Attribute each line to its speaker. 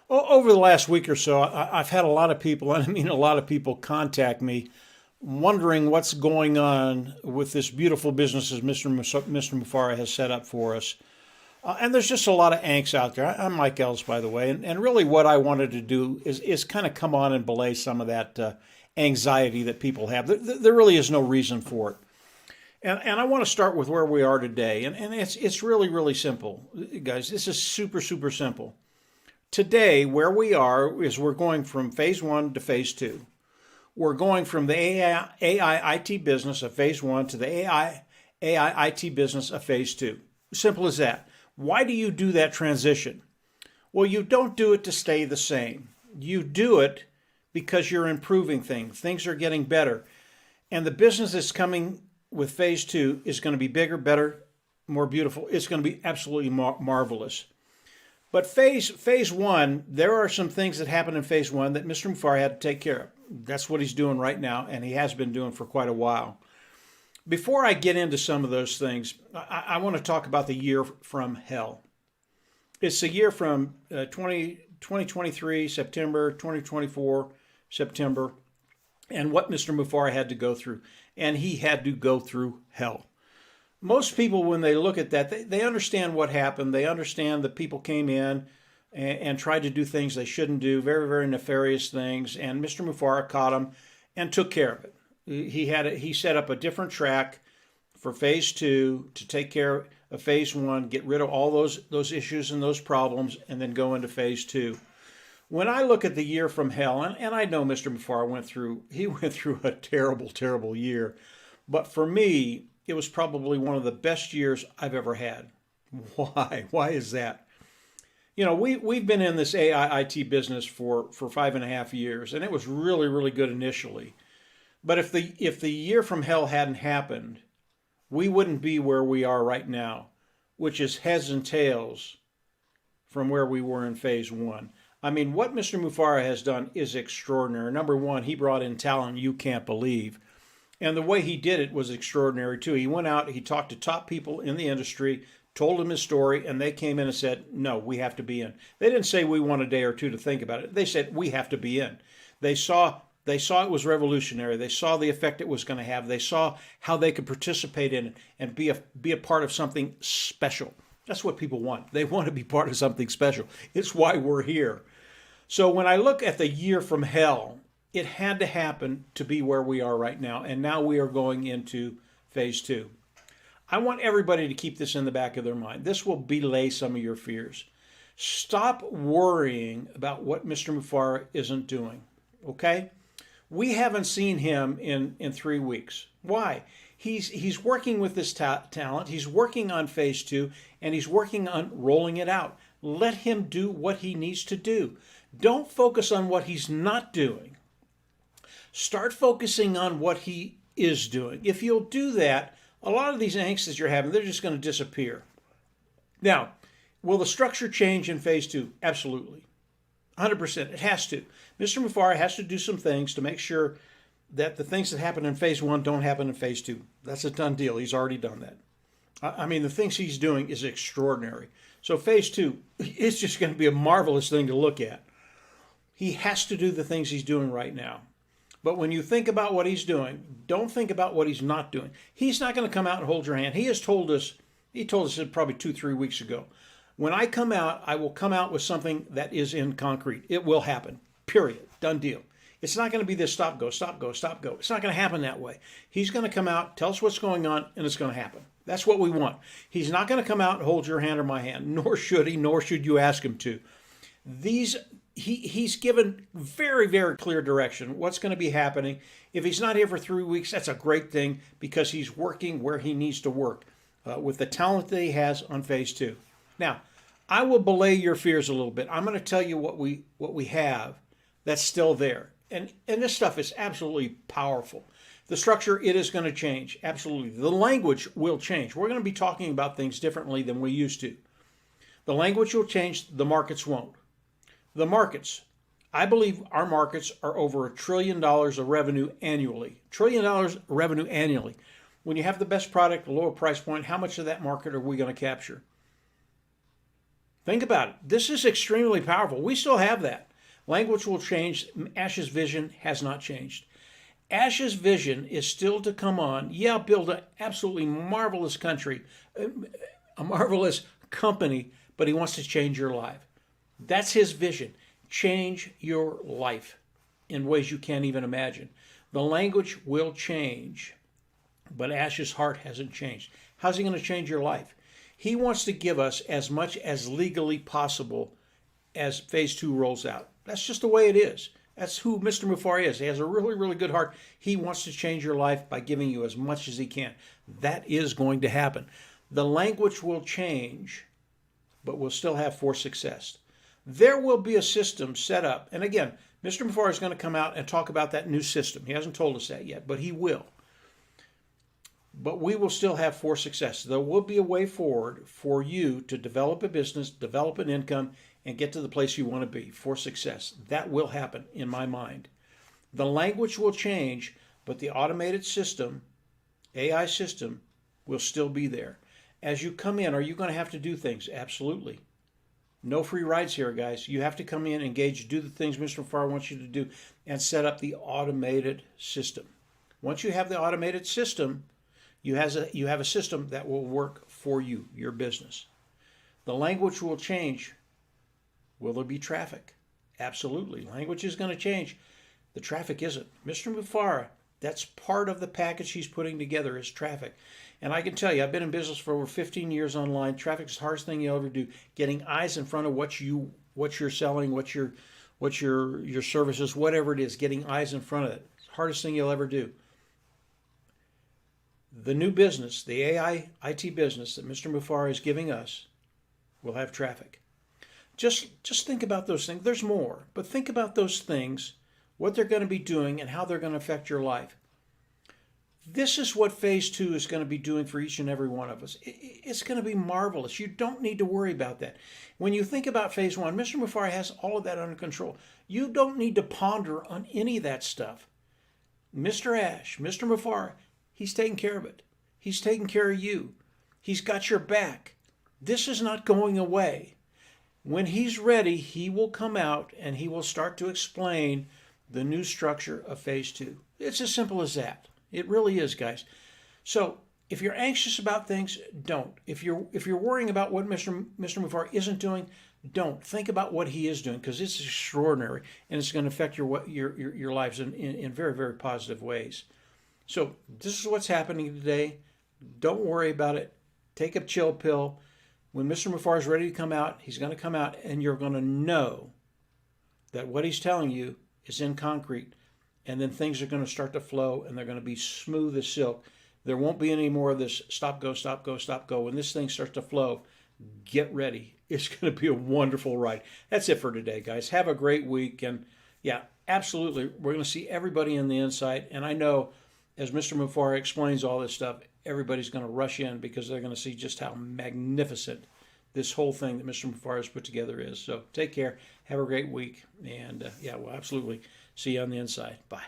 Speaker 1: Over the last week or so, I've had a lot of people, and I mean a lot of people, contact me wondering what's going on with this beautiful business as Mr. Mufara has set up for us. And there's just a lot of angst out there. I'm Mike Ellis, by the way, and really what I wanted to do is kind of come on and belay some of that anxiety that people have. There really is no reason for it. And I want to start with where we are today. And it's really, really simple. Guys, this is super, super simple. Today, where we are is we're going from phase one to phase two. We're going from the AI IT business of phase one to the AI IT business of phase two. Simple as that. Why do you do that transition? Well, you don't do it to stay the same. You do it because you're improving things. Things are getting better. And the business that's coming with phase two is going to be bigger, better, more beautiful. It's going to be absolutely marvelous. But phase one, there are some things that happened in phase one that Mr. Mufar had to take care of. That's what he's doing right now, and he has been doing for quite a while. Before I get into some of those things, I want to talk about the year from hell. It's the year from 2023, September, 2024, September, and what Mr. Mufar had to go through. And he had to go through hell. Most people, when they look at that, they understand what happened. They understand that people came in and tried to do things they shouldn't do, very, very nefarious things. And Mr. Mufara caught them and took care of it. He set up a different track for phase two to take care of phase one, get rid of all those issues and those problems, and then go into phase two. When I look at the year from hell, and I know Mr. Mufara went through a terrible, terrible year, but for me, it was probably one of the best years I've ever had. Why? Why is that? You know, we've been in this AI IT business for 5.5 years, and it was really, really good initially. But if the year from hell hadn't happened, we wouldn't be where we are right now, which is heads and tails from where we were in phase one. I mean, what Mr. Mufara has done is extraordinary. Number one, he brought in talent you can't believe. And the way he did it was extraordinary too. He went out, he talked to top people in the industry, told them his story, and they came in and said, no, we have to be in. They didn't say we want a day or two to think about it. They said, we have to be in. They saw it was revolutionary. They saw the effect it was going to have. They saw how they could participate in it and be a part of something special. That's what people want. They want to be part of something special. It's why we're here. So when I look at the year from hell, it had to happen to be where we are right now. And now we are going into phase two. I want everybody to keep this in the back of their mind. This will belay some of your fears. Stop worrying about what Mr. Mufara isn't doing, okay? We haven't seen him in 3 weeks. Why? He's working with this talent. He's working on phase two, and he's working on rolling it out. Let him do what he needs to do. Don't focus on what he's not doing. Start focusing on what he is doing. If you'll do that, a lot of these angsts that you're having, they're just going to disappear. Now, will the structure change in phase two? Absolutely. 100%. It has to. Mr. Mufara has to do some things to make sure that the things that happen in phase one don't happen in phase two. That's a done deal. He's already done that. I mean, the things he's doing is extraordinary. So phase two, it's just going to be a marvelous thing to look at. He has to do the things he's doing right now. But when you think about what he's doing, don't think about what he's not doing. He's not going to come out and hold your hand. He told us probably 2-3 weeks ago, when I come out, I will come out with something that is in concrete. It will happen, period, done deal. It's not going to be this stop, go, stop, go, stop, go. It's not going to happen that way. He's going to come out, tell us what's going on, and it's going to happen. That's what we want. He's not going to come out and hold your hand or my hand, nor should he, nor should you ask him to. He's given very, very clear direction what's going to be happening. If he's not here for 3 weeks, that's a great thing because he's working where he needs to work with the talent that he has on phase two. Now, I will belay your fears a little bit. I'm going to tell you what we have that's still there. And this stuff is absolutely powerful. The structure, it is going to change. Absolutely. The language will change. We're going to be talking about things differently than we used to. The language will change. The markets won't. The markets, I believe our markets are over $1 trillion of revenue annually. $1 trillion of revenue annually. When you have the best product, a lower price point, how much of that market are we going to capture? Think about it. This is extremely powerful. We still have that. Language will change. Ash's vision has not changed. Ash's vision is still to come on. Yeah, build an absolutely marvelous country, a marvelous company, but he wants to change your life. That's his vision. Change your life in ways you can't even imagine. The language will change, but Ash's heart hasn't changed. How's he going to change your life? He wants to give us as much as legally possible as phase 2 rolls out. That's just the way it is. That's who Mr. Mufari is. He has a really, really good heart. He wants to change your life by giving you as much as he can. That is going to happen. The language will change, but we'll still have for success. There will be a system set up. And again, Mr. Mufari is going to come out and talk about that new system. He hasn't told us that yet, but he will. But we will still have for success. There will be a way forward for you to develop a business, develop an income, and get to the place you want to be for success. That will happen in my mind. The language will change, but the automated system, AI system, will still be there. As you come in, are you going to have to do things? Absolutely. No free rides here, guys. You have to come in, engage, do the things Mr. Farr wants you to do, and set up the automated system. Once you have the automated system, you have a system that will work for you, your business. The language will change. Will there be traffic? Absolutely. Language is going to change. The traffic isn't. Mr. Mufara, that's part of the package he's putting together is traffic. And I can tell you, I've been in business for over 15 years online. Traffic is the hardest thing you'll ever do. Getting eyes in front of what you're selling, what your services, whatever it is, getting eyes in front of it. It's the hardest thing you'll ever do. The new business, the AI IT business that Mr. Mufara is giving us, will have traffic. Just think about those things. There's more, but think about those things, what they're going to be doing, and how they're going to affect your life. This is what phase 2 is going to be doing for each and every one of us. It's going to be marvelous. You don't need to worry about that. When you think about phase 1, Mr. Mufari has all of that under control. You don't need to ponder on any of that stuff. Mr. Ash, Mr. Mufari, he's taking care of it. He's taking care of you. He's got your back. This is not going away. When he's ready, he will come out and he will start to explain the new structure of phase 2. It's as simple as that. It really is, guys. So if you're anxious about things, don't. If you're worrying about what Mr. Mufari isn't doing, don't. Think about what he is doing, because it's extraordinary and it's going to affect your lives in very, very positive ways. So this is what's happening today. Don't worry about it. Take a chill pill. When Mr. Mufari is ready to come out, he's going to come out, and you're going to know that what he's telling you is in concrete, and then things are going to start to flow, and they're going to be smooth as silk. There won't be any more of this stop, go, stop, go, stop, go. When this thing starts to flow, get ready. It's going to be a wonderful ride. That's it for today, guys. Have a great week, and yeah, absolutely, we're going to see everybody in the inside, and I know as Mr. Mufari explains all this stuff, everybody's going to rush in because they're going to see just how magnificent this whole thing that Mr. Mufari has put together is. So take care. Have a great week. And yeah, we'll absolutely see you on the inside. Bye.